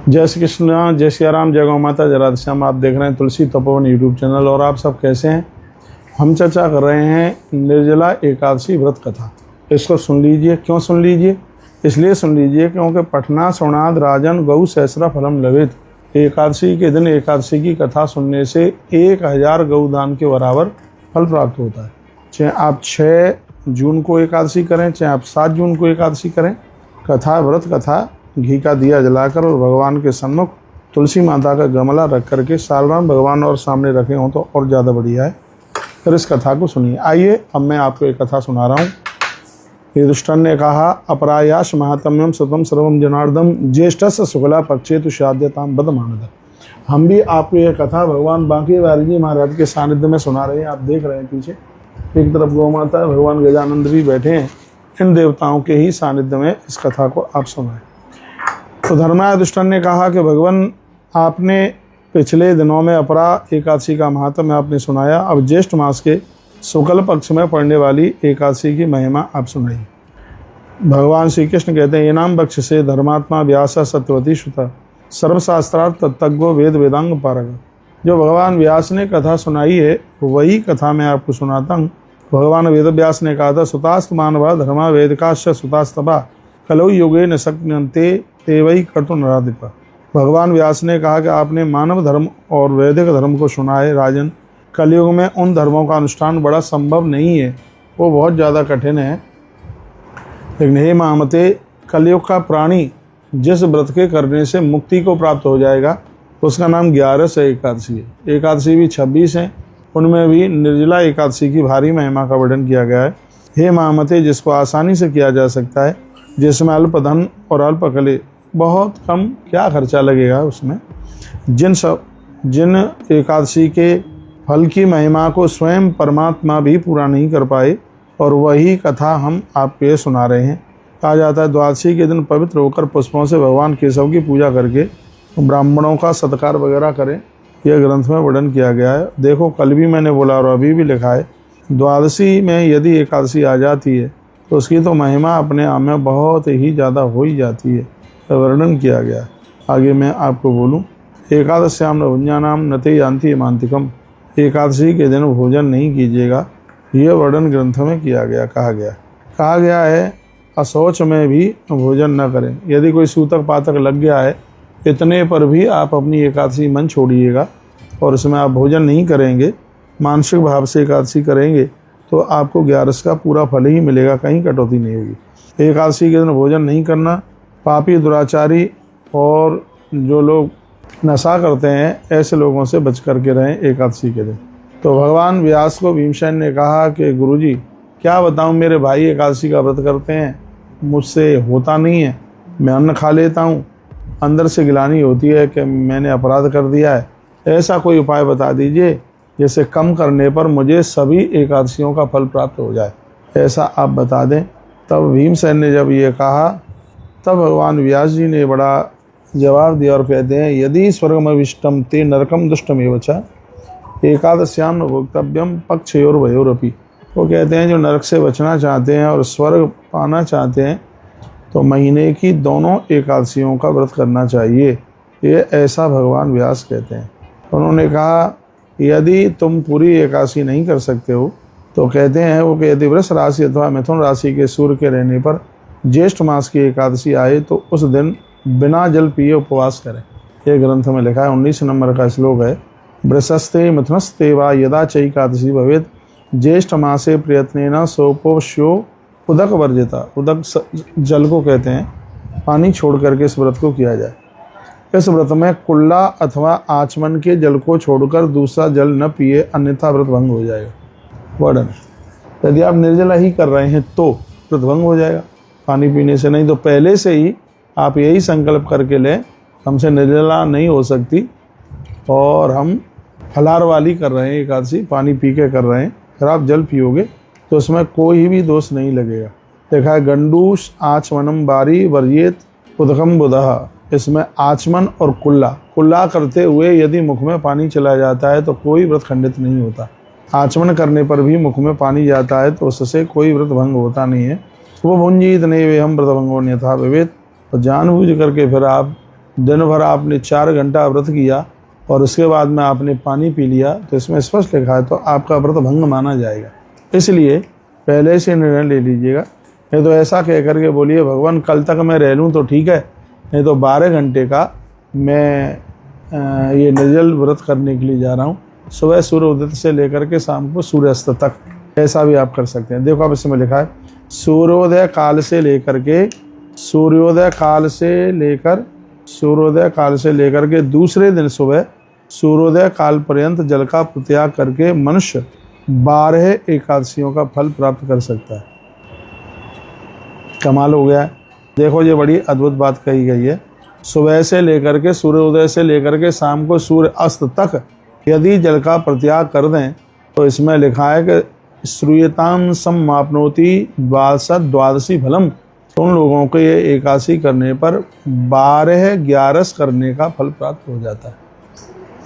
जय श्री कृष्ण, जय श्री राम, जय गौ माता, जय राधे श्याम। आप देख रहे हैं तुलसी तपोवन यूट्यूब चैनल। और आप सब कैसे हैं? हम चर्चा कर रहे हैं निर्जला एकादशी व्रत कथा। इसको सुन लीजिए। क्यों सुन लीजिए? इसलिए सुन लीजिए क्योंकि पठना श्रवणाद राजन गौ सहस्रा फलम लभेत। एकादशी के दिन एकादशी की कथा सुनने से 1000 गौदान के बराबर फल प्राप्त होता है। चाहे आप 6 जून को एकादशी करें, चाहे आप 7 जून को एकादशी करें। कथा व्रत कथा घी का दिया जलाकर और भगवान के सम्मुख तुलसी माता का गमला रख करके सालराम भगवान और सामने रखे हों तो और ज़्यादा बढ़िया है। फिर इस कथा को सुनिए। आइए अब मैं आपको एक कथा सुना रहा हूँ। युधिष्ठिर ने कहा, अपरायास महात्म्यम सतम सर्वम जनार्दम ज्येष्ठस्य शुक्ला पक्षे तु शाद्यताम बदमानद। हम भी आपको यह कथा भगवान बांके बिहारी जी महाराज के सानिध्य में सुना रहे हैं। आप देख रहे हैं पीछे एक तरफ गौ माता, भगवान गजानंद भी बैठे हैं। इन देवताओं के ही सानिध्य में इस कथा को आप सुनाएं। तो धर्माय युधिष्ठिर ने कहा कि भगवान, आपने पिछले दिनों में अपरा एकादशी का महात्म्य आपने सुनाया। अब ज्येष्ठ मास के शुक्ल पक्ष में पड़ने वाली एकादशी की महिमा आप सुनाइए। भगवान श्री कृष्ण कहते हैं, इनाम बक्ष से धर्मात्मा व्यास सत्यवती श्रुता सर्वशास्त्रार्थ तत्त्वज्ञो वेद वेदांग पारग। जो भगवान व्यास ने कथा सुनाई है वही कथा मैं आपको सुनाता हूँ। भगवान वेद व्यास ने कहा था, सुतास्त मानवा धर्मा वेदकाश्च सुतास्तपा कलौ युगे न शक्यन्ते ते वही कर्तु नराधिपा। भगवान व्यास ने कहा कि आपने मानव धर्म और वैदिक धर्म को सुना है राजन। कलयुग में उन धर्मों का अनुष्ठान बड़ा संभव नहीं है, वो बहुत ज़्यादा कठिन है। लेकिन हे महामते, कलयुग का प्राणी जिस व्रत के करने से मुक्ति को प्राप्त हो जाएगा उसका नाम 11 एकादशी है। एकादशी भी 26 हैं, उनमें भी निर्जला एकादशी की भारी महिमा का वर्णन किया गया है। हे महामते, जिसको आसानी से किया जा सकता है, जिसमें अल्प धन और अल्प कले, बहुत कम क्या खर्चा लगेगा उसमें, जिन एकादशी के फल की महिमा को स्वयं परमात्मा भी पूरा नहीं कर पाए, और वही कथा हम आपको ये सुना रहे हैं। कहा जाता है, द्वादशी के दिन पवित्र होकर पुष्पों से भगवान केशव की पूजा करके ब्राह्मणों का सत्कार वगैरह करें। यह ग्रंथ में वर्णन किया गया है। देखो, कल भी मैंने बोला और अभी भी लिखा है, द्वादशी में यदि एकादशी आ जाती है तो उसकी तो महिमा अपने आप में बहुत ही ज़्यादा हो ही जाती है। वर्णन किया गया। आगे मैं आपको बोलूं, एकादश्याम न भुंजानाम न ते यान्ति मांतिकम। एकादशी के दिन भोजन नहीं कीजिएगा, यह वर्णन ग्रंथ में किया गया। कहा गया है, अशौच में भी भोजन न करें। यदि कोई सूतक पातक लग गया है, इतने पर भी आप अपनी एकादशी मन छोड़िएगा और उसमें आप भोजन नहीं करेंगे, मानसिक भाव से एकादशी करेंगे तो आपको 11 का पूरा फल ही मिलेगा, कहीं कटौती नहीं होगी। एकादशी के दिन भोजन नहीं करना, पापी दुराचारी और जो लोग नशा करते हैं ऐसे लोगों से बच करके रहें एकादशी के दिन। तो भगवान व्यास को भीमसेन ने कहा कि गुरुजी, क्या बताऊं, मेरे भाई एकादशी का व्रत करते हैं, मुझसे होता नहीं है। मैं अन्न खा लेता हूं, अंदर से गिलानी होती है कि मैंने अपराध कर दिया है। ऐसा कोई उपाय बता दीजिए जिसे कम करने पर मुझे सभी एकादशियों का फल प्राप्त हो जाए, ऐसा आप बता दें। तब भीमसेन ने जब ये कहा, तब भगवान व्यास जी ने बड़ा जवाब दिया और कहते हैं, यदि स्वर्गमविष्टम ते नरकम दुष्टमेव च एकादश्याम भोक्तव्यम पक्षयोर्वयोरपि। वो कहते हैं, जो नरक से बचना चाहते हैं और स्वर्ग पाना चाहते हैं तो महीने की दोनों एकादशियों का व्रत करना चाहिए। ये ऐसा भगवान व्यास कहते हैं। उन्होंने कहा, यदि तुम पूरी एकादशी नहीं कर सकते हो तो कहते हैं वो कि यदि वृष राशि अथवा मिथुन राशि के सूर्य के रहने पर ज्येष्ठ मास की एकादशी आए तो उस दिन बिना जल पिए उपवास करें। यह ग्रंथ में लिखा है। 19 नंबर का श्लोक है, वृषस्ते मिथुनस्ते वा यदा चैकादशी भवेत् ज्येष्ठ मासे प्रयत्नेन सोपोष्यो उदक वर्जिता। उदक जल को कहते हैं, पानी छोड़ करके इस व्रत को किया जाए। इस व्रत में कुल्ला अथवा आचमन के जल को छोड़कर दूसरा जल न पिए, अन्यथा व्रत भंग हो जाएगा। वर्णन, यदि आप निर्जला ही कर रहे हैं तो व्रत भंग हो जाएगा पानी पीने से। नहीं तो पहले से ही आप यही संकल्प करके लें, हमसे निर्जला नहीं हो सकती और हम फलाहार वाली कर रहे हैं एकादशी, पानी पी के कर रहे हैं। फिर आप जल पियोगे तो उसमें कोई भी दोष नहीं लगेगा। देखा है, गंडूस आचमनम बारी वर्जित उदकम बुधः। इसमें आचमन और कुल्ला करते हुए यदि मुख में पानी चला जाता है तो कोई व्रत खंडित नहीं होता। आचमन करने पर भी मुख में पानी जाता है तो उससे कोई व्रत भंग होता नहीं है। वो भुंजीत नहीं वे हम व्रत भंगो अन्यथा विवेद। तो जानबूझ करके फिर आप दिन भर आपने 4 घंटा व्रत किया और उसके बाद में आपने पानी पी लिया तो इसमें स्पष्ट लिखा है तो आपका व्रत भंग माना जाएगा। इसलिए पहले से निर्णय ले लीजिएगा। नहीं तो ऐसा कह करके बोलिए भगवान कल तक मैं रह लूँ तो ठीक है, नहीं तो 12 घंटे का मैं ये निर्जल व्रत करने के लिए जा रहा हूँ, सुबह सूर्योदय से लेकर के शाम को सूर्यास्त तक। ऐसा भी आप कर सकते हैं। देखो अब इसमें लिखा है सूर्योदय काल से लेकर के दूसरे दिन सुबह सूर्योदय काल पर्यंत जल का त्याग करके मनुष्य 12 एकादशियों का फल प्राप्त कर सकता है। कमाल हो गया है। देखो ये बड़ी अद्भुत बात कही गई है। सुबह से लेकर के सूर्योदय से लेकर के शाम को सूर्य अस्त तक यदि जल का परित्याग कर दें तो इसमें लिखा है कि श्रूयताम समाप्नोति द्वादशी फलम। उन लोगों को ये एकादशी करने पर 12 11 करने का फल प्राप्त हो जाता है,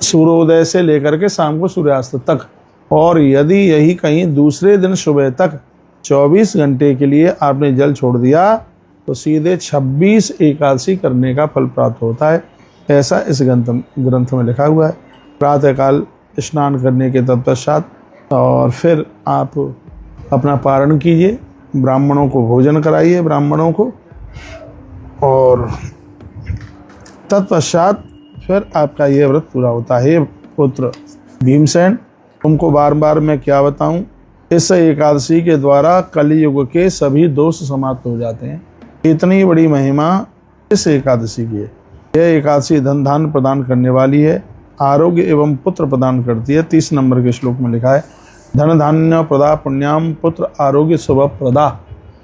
सूर्योदय से लेकर के शाम को सूर्यास्त तक। और यदि यही कहीं दूसरे दिन सुबह तक 24 घंटे के लिए आपने जल छोड़ दिया तो सीधे 26 एकादशी करने का फल प्राप्त होता है। ऐसा इस ग्रंथ में लिखा हुआ है। प्रातःकाल स्नान करने के तत्पश्चात और फिर आप अपना पारण कीजिए, ब्राह्मणों को भोजन कराइए ब्राह्मणों को, और तत्पश्चात फिर आपका ये व्रत पूरा होता है। पुत्र भीमसेन, तुमको बार बार मैं क्या बताऊं, इस एकादशी के द्वारा कलयुग के सभी दोष समाप्त हो जाते हैं। इतनी बड़ी महिमा इस एकादशी की है। यह एकादशी धन धान्य प्रदान करने वाली है, आरोग्य एवं पुत्र प्रदान करती है। 30 नंबर के श्लोक में लिखा है धन धान्य प्रदा पुण्याम पुत्र आरोग्य शुभ प्रदा।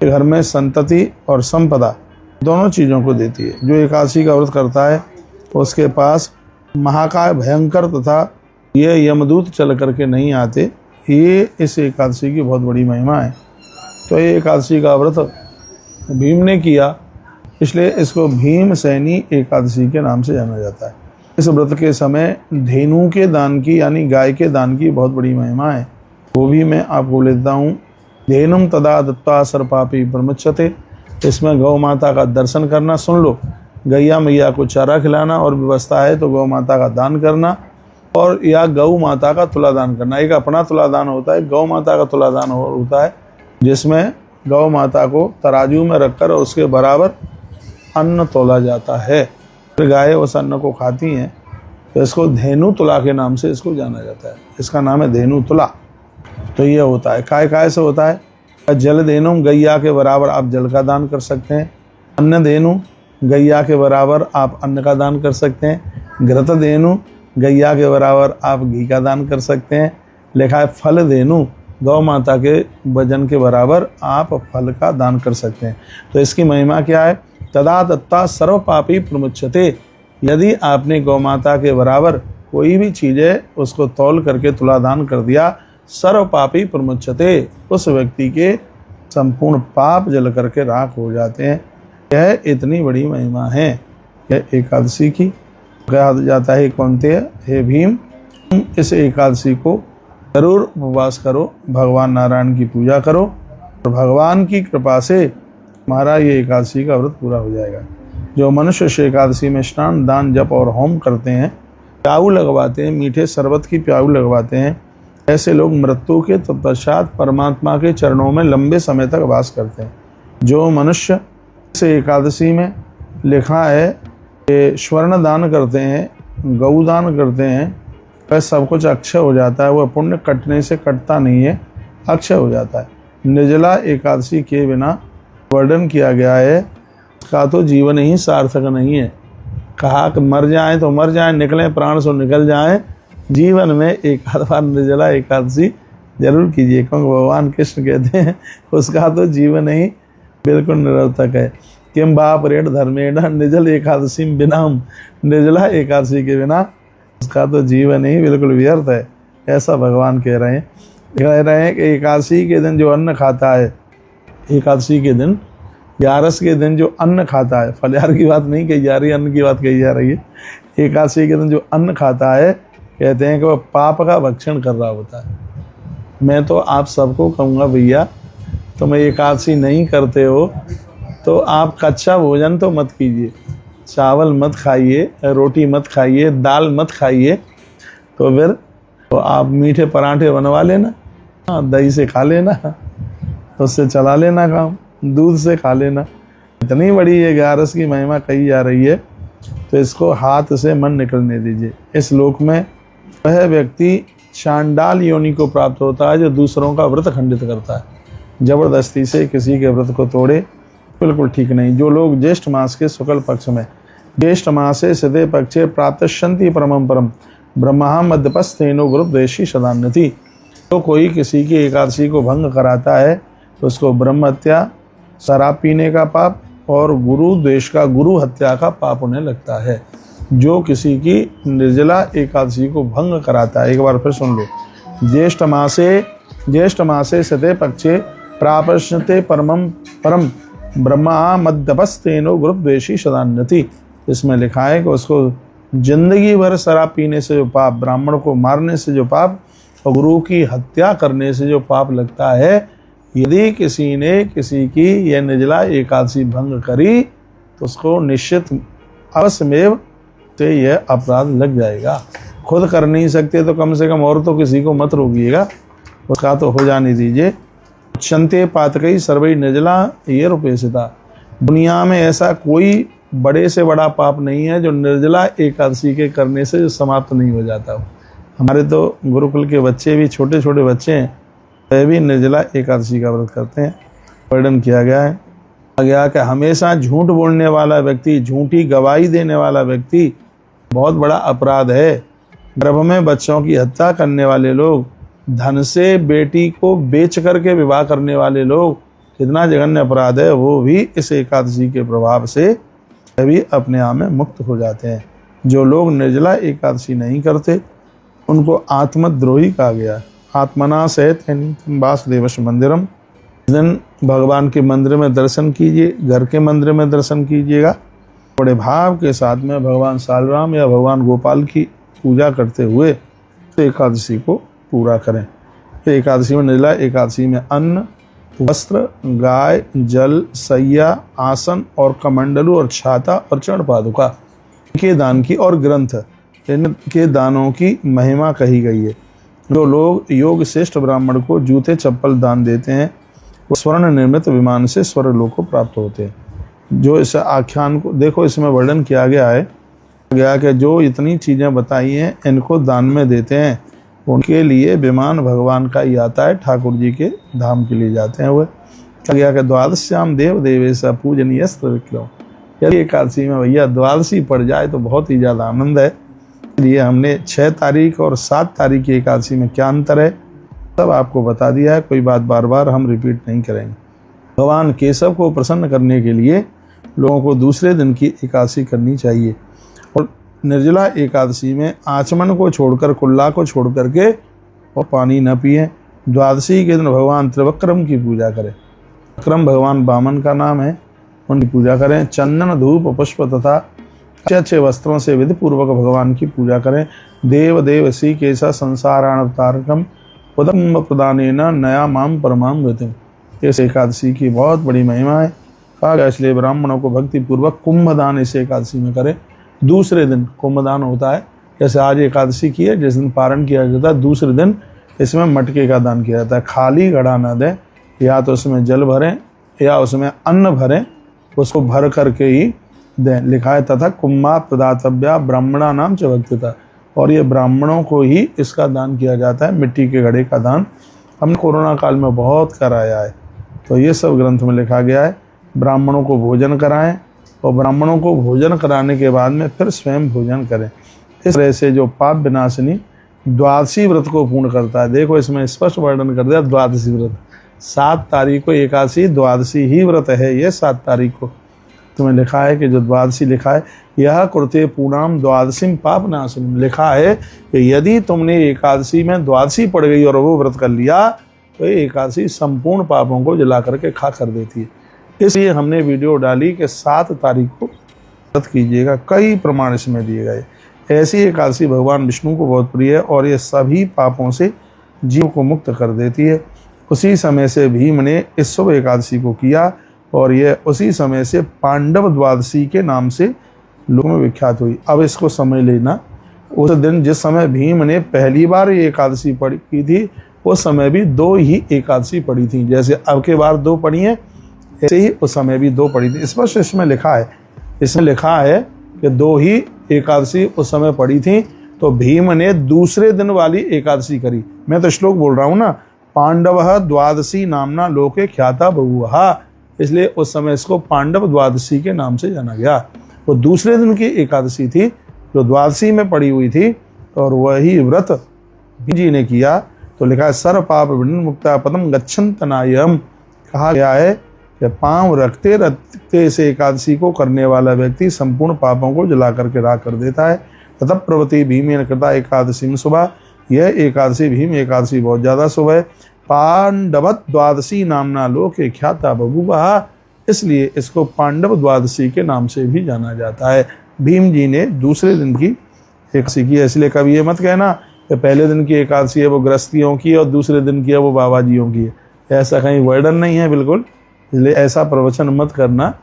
घर में संतति और संपदा दोनों चीज़ों को देती है। जो एकादशी का व्रत करता है उसके पास महाकाय भयंकर तथा ये यमदूत चल करके नहीं आते। ये इस एकादशी की बहुत बड़ी महिमा है। तो ये एकादशी का व्रत भीम ने किया, इसलिए इसको भीमसेनी एकादशी के नाम से जाना जाता है। इस व्रत के समय धेनु के दान की यानी गाय के दान की बहुत बड़ी महिमा है, वो भी मैं आपको लेता हूँ। धेनुम तदा दत्ता सर्पापी प्रमुच्यते। इसमें गौ माता का दर्शन करना, सुन लो, गैया मैया को चारा खिलाना और व्यवस्था है तो गौ माता का दान करना, और या गौ माता का तुलादान करना। एक अपना तुलादान होता है, गौ माता का तुलादान होता है जिसमें गौ माता को तराजू में रखकर और उसके बराबर अन्न तोला जाता है। फिर गायें उस अन्न को खाती हैं तो इसको धेनु तुला के नाम से इसको जाना जाता है। इसका नाम है धेनु तुला। तो ये होता है काय से होता है। जल धेनु, गैया के बराबर आप जल का दान कर सकते हैं। अन्न धेनु, गैया के बराबर आप अन्न का दान कर सकते हैं। घृत धेनु, गैया के बराबर आप घी का दान कर सकते हैं। लिखा है फल धेनु, गौ माता के वजन के बराबर आप फल का दान कर सकते हैं। तो इसकी महिमा क्या है, तदा दत्ता सर्व पापी प्रमुच्यते। यदि आपने गौ माता के बराबर कोई भी चीज़ है उसको तौल करके तुलादान कर दिया, सर्व पापी प्रमुच्यते, उस व्यक्ति के संपूर्ण पाप जल करके राख हो जाते हैं। यह इतनी बड़ी महिमा है यह एकादशी की। कहा जाता है कौनते हे भीम, तुम इस एकादशी को जरूर उपवास करो, भगवान नारायण की पूजा करो और भगवान की कृपा से हमारा ये एकादशी का व्रत पूरा हो जाएगा। जो मनुष्य इस एकादशी में स्नान दान जप और होम करते हैं, प्याऊ लगवाते हैं, मीठे शरबत की प्याऊ लगवाते हैं, ऐसे लोग मृत्यु के तत्पश्चात परमात्मा के चरणों में लंबे समय तक वास करते हैं। जो मनुष्य इस एकादशी में लिखा है कि स्वर्ण दान करते हैं, गौ दान करते हैं, वह सब कुछ अक्षय हो जाता है। वह पुण्य कटने से कटता नहीं है, अक्षय हो जाता है। निर्जला एकादशी के बिना वर्णन किया गया है का तो जीवन ही सार्थक नहीं है। कहा कि मर जाएं तो मर जाएं, निकलें प्राण से निकल जाएं, जीवन में एक आध बार निर्जला एकादशी जरूर कीजिए, क्योंकि भगवान कृष्ण कहते हैं उसका तो जीवन ही बिल्कुल निरर्थक है। किम बाप रेण धर्मेण निर्जल एकादशी बिनाम, निर्जला एकादशी के बिना उसका तो जीवन ही बिल्कुल व्यर्थ है, ऐसा भगवान कह रहे हैं कि एकादशी के दिन जो अन्न खाता है, एकादशी के दिन 11 के दिन जो अन्न खाता है, फलहार की बात नहीं कही जा रही, अन्न की बात कही जा रही है। एकादशी के दिन जो अन्न खाता है, कहते हैं कि वह पाप का भक्षण कर रहा होता है। मैं तो आप सबको कहूँगा भैया, तुम एकादशी नहीं करते हो तो आप कच्चा भोजन तो मत कीजिए, चावल मत खाइए, रोटी मत खाइए, दाल मत खाइए, तो फिर तो आप मीठे पराठे बनवा लेना, दही से खा लेना, उससे चला लेना काम, दूध से खा लेना। इतनी बड़ी ये 11 की महिमा कही जा रही है, तो इसको हाथ से मन निकलने दीजिए। इस लोक में वह व्यक्ति चांडाल योनि को प्राप्त होता है जो दूसरों का व्रत खंडित करता है। जबरदस्ती से किसी के व्रत को तोड़े, बिल्कुल ठीक नहीं। जो लोग ज्येष्ठ मास के शुक्ल पक्ष में ज्येष्ठ मासे सिदे पक्षे प्रातश्यंति परमं परम ब्रह्मा मध्यपस्थेनो गुरुद्वेषी सदान्यति। तो कोई किसी की एकादशी को भंग कराता है तो उसको ब्रह्म हत्या, शराब पीने का पाप और गुरु द्वेष का, गुरु हत्या का पाप होने लगता है। जो किसी की निर्जला एकादशी को भंग कराता है, एक बार फिर सुन लो, ज्येष्ठ मासे सते पक्षे प्रापश्यते परमं परम ब्रह्मा मध्यपस्थेनो गुरुद्वेषी सदान्यति। इसमें लिखा है कि उसको जिंदगी भर शराब पीने से जो पाप, ब्राह्मण को मारने से जो पाप और गुरु की हत्या करने से जो पाप लगता है, यदि किसी ने किसी की यह निर्जला एकादशी भंग करी तो उसको निश्चित अवश्यमेव से यह अपराध लग जाएगा। खुद कर नहीं सकते तो कम से कम और तो किसी को मत रोकिएगा, उसका तो हो जाने दीजिए। चंते पातकई सर्वई निर्जला ये रुपेसिता। दुनिया में ऐसा कोई बड़े से बड़ा पाप नहीं है जो निर्जला एकादशी के करने से जो समाप्त नहीं हो जाता हो। हमारे तो गुरुकुल के बच्चे भी, छोटे छोटे बच्चे हैं, वह भी निर्जला एकादशी का व्रत करते हैं। वर्णन किया गया कि हमेशा झूठ बोलने वाला व्यक्ति, झूठी गवाही देने वाला व्यक्ति बहुत बड़ा अपराध है। गर्भ में बच्चों की हत्या करने वाले लोग, धन से बेटी को बेच करके विवाह करने वाले लोग, कितना जघन्य अपराध है। वो भी इस एकादशी के प्रभाव से भी अपने आप में मुक्त हो जाते हैं। जो लोग निर्जला एकादशी नहीं करते उनको आत्मद्रोही कहा गया। आत्मना सहित वासुदेवश मंदिरम। इस दिन भगवान के मंदिर में दर्शन कीजिए, घर के मंदिर में दर्शन कीजिएगा, बड़े भाव के साथ में भगवान सालराम या भगवान गोपाल की पूजा करते हुए एकादशी को पूरा करें। एकादशी में, निर्जला एकादशी में अन्न, वस्त्र, गाय, जल, सैया, आसन और कमंडलू और छाता और चरण पादुका के दान की और ग्रंथ इनके दानों की महिमा कही गई है। जो लोग योग श्रेष्ठ ब्राह्मण को जूते चप्पल दान देते हैं वो स्वर्ण निर्मित विमान से स्वर्गलोक को प्राप्त होते हैं। जो इस आख्यान को देखो, इसमें वर्णन किया गया कि जो इतनी चीज़ें बताई हैं इनको दान में देते हैं, उनके लिए विमान भगवान का ही आता है, ठाकुर जी के धाम के लिए जाते हैं। वह कहा गया कि द्वादश्याम देव देवेश पूजनीय विक्रम। यदि एकादशी में भैया द्वादशी पड़ जाए तो बहुत ही ज़्यादा आनंद है। इसलिए हमने 6 तारीख और 7 तारीख की एकादशी में क्या अंतर है सब आपको बता दिया है, कोई बात बार बार हम रिपीट नहीं करेंगे। भगवान केशव को प्रसन्न करने के लिए लोगों को दूसरे दिन की एकादशी करनी चाहिए। और निर्जला एकादशी में आचमन को छोड़कर, कुल्ला को छोड़ करके और पानी न पिए। द्वादशी के दिन भगवान त्रिवक्रम की पूजा करें। विक्रम भगवान वामन का नाम है, उनकी पूजा करें। चंदन, धूप, पुष्प तथा अच्छे अच्छे वस्त्रों से विधि पूर्वक भगवान की पूजा करें। देव देव सी केसा संसाराणवतारकम उदम प्रदानेन नया माम परमाम गतिम। इस एकादशी की बहुत बड़ी महिमा है। कहा गया इसलिए ब्राह्मणों को भक्ति पूर्वक कुंभदान इस एकादशी में करें। दूसरे दिन कुंभदान होता है, जैसे आज एकादशी की है, जिस दिन पारण किया जाता है दूसरे दिन इसमें मटके का दान किया जाता है। खाली घड़ा न दें, या तो उसमें जल भरें या उसमें अन्न भरें, उसको भर करके ही दें। लिखा है तथा कुम्मा प्रदातव्या ब्राह्मणा नाम च भक्तिता। और ये ब्राह्मणों को ही इसका दान किया जाता है, मिट्टी के घड़े का दान। हमने कोरोना काल में बहुत कराया है, तो ये सब ग्रंथ में लिखा गया है। ब्राह्मणों को भोजन कराएं और ब्राह्मणों को भोजन कराने के बाद में फिर स्वयं भोजन करें। इस तरह से जो पाप विनाशिनी द्वादशी व्रत को पूर्ण करता है। देखो इसमें स्पष्ट वर्णन कर दिया द्वादशी व्रत। 7 तारीख को एकादशी द्वादशी ही व्रत है। ये 7 तारीख को तुम्हें लिखा है कि जो द्वादशी लिखा है, यह कृते पूर्णाम द्वादशीम पाप नाशनम। लिखा है कि यदि तुमने एकादशी में द्वादशी पड़ गई और वो व्रत कर लिया तो ये एकादशी संपूर्ण पापों को जला करके खा कर देती है। इसलिए हमने वीडियो डाली कि 7 तारीख को व्रत कीजिएगा। कई प्रमाण इसमें दिए गए। ऐसी एकादशी भगवान विष्णु को बहुत प्रिय है और ये सभी पापों से जीव को मुक्त कर देती है। उसी समय से भीम ने इस शुभ एकादशी को किया और ये उसी समय से पांडव द्वादशी के नाम से लोगों में विख्यात हुई। अब इसको समझ लेना, उस दिन जिस समय भीम ने पहली बार ये एकादशी पढ़ी की थी, उस समय भी 2 ही एकादशी पढ़ी थी। जैसे अब के बार 2 पढ़ी हैं, ऐसे ही उस समय भी 2 पढ़ी थी। स्पष्ट इसमें लिखा है, कि 2 ही एकादशी उस समय पढ़ी थी। तो भीम ने दूसरे दिन वाली एकादशी करी। मैं तो श्लोक बोल रहा हूँ ना, पांडव द्वादशी नामना लोके ख्याता बहुहा, इसलिए उस समय इसको पांडव द्वादशी के नाम से जाना गया। वो दूसरे दिन की एकादशी थी जो द्वादशी में पड़ी हुई थी, और वही व्रत भीम जी ने किया। तो लिखा है सर्व पाप विमुक्ता पदम गच्छन्त नायम, कहा गया है कि पांव रखते रखते इस एकादशी को करने वाला व्यक्ति संपूर्ण पापों को जला करके राख कर देता है। ततः प्रवृत्ति भीमेन कृता एकादशी में सुबह, यह एकादशी भीम एकादशी बहुत ज़्यादा शुभ है। पांडवत द्वादशी नामना लोके ख्याता बभूवः, इसलिए इसको पांडव द्वादशी के नाम से भी जाना जाता है। भीम जी ने दूसरे दिन की एकादशी की है, इसलिए कभी ये मत कहना कि पहले दिन की एकादशी है वो गृहस्थियों की और दूसरे दिन की है वो बाबा जियों की है। ऐसा कहीं वर्णन नहीं है बिल्कुल, इसलिए ऐसा प्रवचन मत करना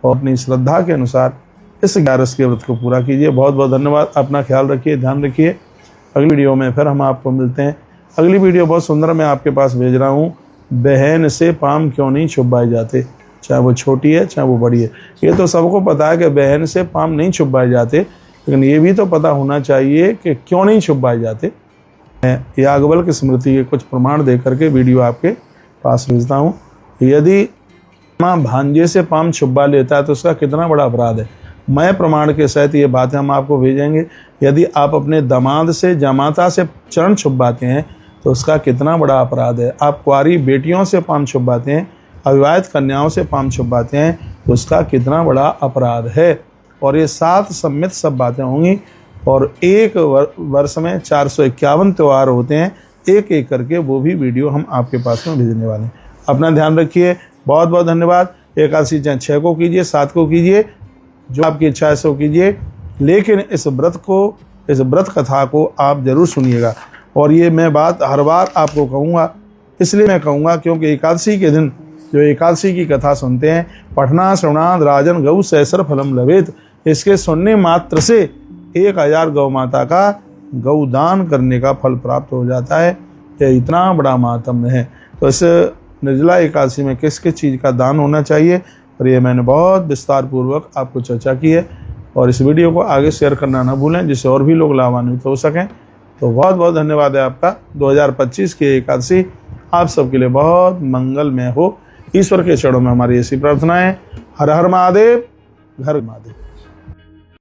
और अपनी श्रद्धा के अनुसार इस 11 के व्रत को पूरा कीजिए। बहुत बहुत धन्यवाद। अपना ख्याल रखिए, ध्यान रखिए। अगली वीडियो में फिर हम आपको मिलते हैं। अगली वीडियो बहुत सुंदर मैं आपके पास भेज रहा हूँ, बहन से पाम क्यों नहीं छुपाए जाते, चाहे वो छोटी है चाहे वो बड़ी है। ये तो सबको पता है कि बहन से पाम नहीं छुपाए जाते, लेकिन ये भी तो पता होना चाहिए कि क्यों नहीं छुपाए जाते। मैं याज्ञवल्क्य की स्मृति के कुछ प्रमाण दे करके वीडियो आपके पास भेजता हूँ। यदि माँ भांजे से पाम छुपा लेता है तो उसका कितना बड़ा अपराध है। मैं प्रमाण के सहित ये बातें हम आपको भेजेंगे। यदि आप अपने दामाद से जमाता से चरण छुपाते हैं तो उसका कितना बड़ा अपराध है। आप कुंवारी बेटियों से पाम छुपाते हैं, अविवाहित कन्याओं से पाम छुपाते हैं तो उसका कितना बड़ा अपराध है। और ये 7 सम्मित सब बातें होंगी। और एक वर्ष में 451 त्यौहार होते हैं, एक एक करके वो भी वीडियो हम आपके पास में भेजने वाले हैं। अपना ध्यान रखिए। बहुत बहुत धन्यवाद। एकादशी चाहे 6 को कीजिए, 7 को कीजिए, जो आपकी इच्छा है सो कीजिए, लेकिन इस व्रत कथा को आप जरूर सुनिएगा। और ये मैं बात हर बार आपको कहूँगा, इसलिए मैं कहूँगा क्योंकि एकादशी के दिन जो एकादशी की कथा सुनते हैं, पठना श्रवणाद राजन गौ सहस्र फलम लभेत, इसके सुनने मात्र से 1000 गौ माता का गौदान करने का फल प्राप्त हो जाता है। ये इतना बड़ा महात्म्य है। तो इस निर्जला एकादशी में किस किस चीज़ का दान होना चाहिए, और ये मैंने बहुत विस्तार पूर्वक आपको चर्चा की है। और इस वीडियो को आगे शेयर करना ना भूलें, जिससे और भी लोग लाभान्वित हो सकें। तो बहुत बहुत धन्यवाद है आपका। 2025 की एकादशी आप सबके लिए बहुत मंगलमय हो। ईश्वर के चरणों में हमारी ऐसी प्रार्थना है। हर हर महादेव, घर महादेव।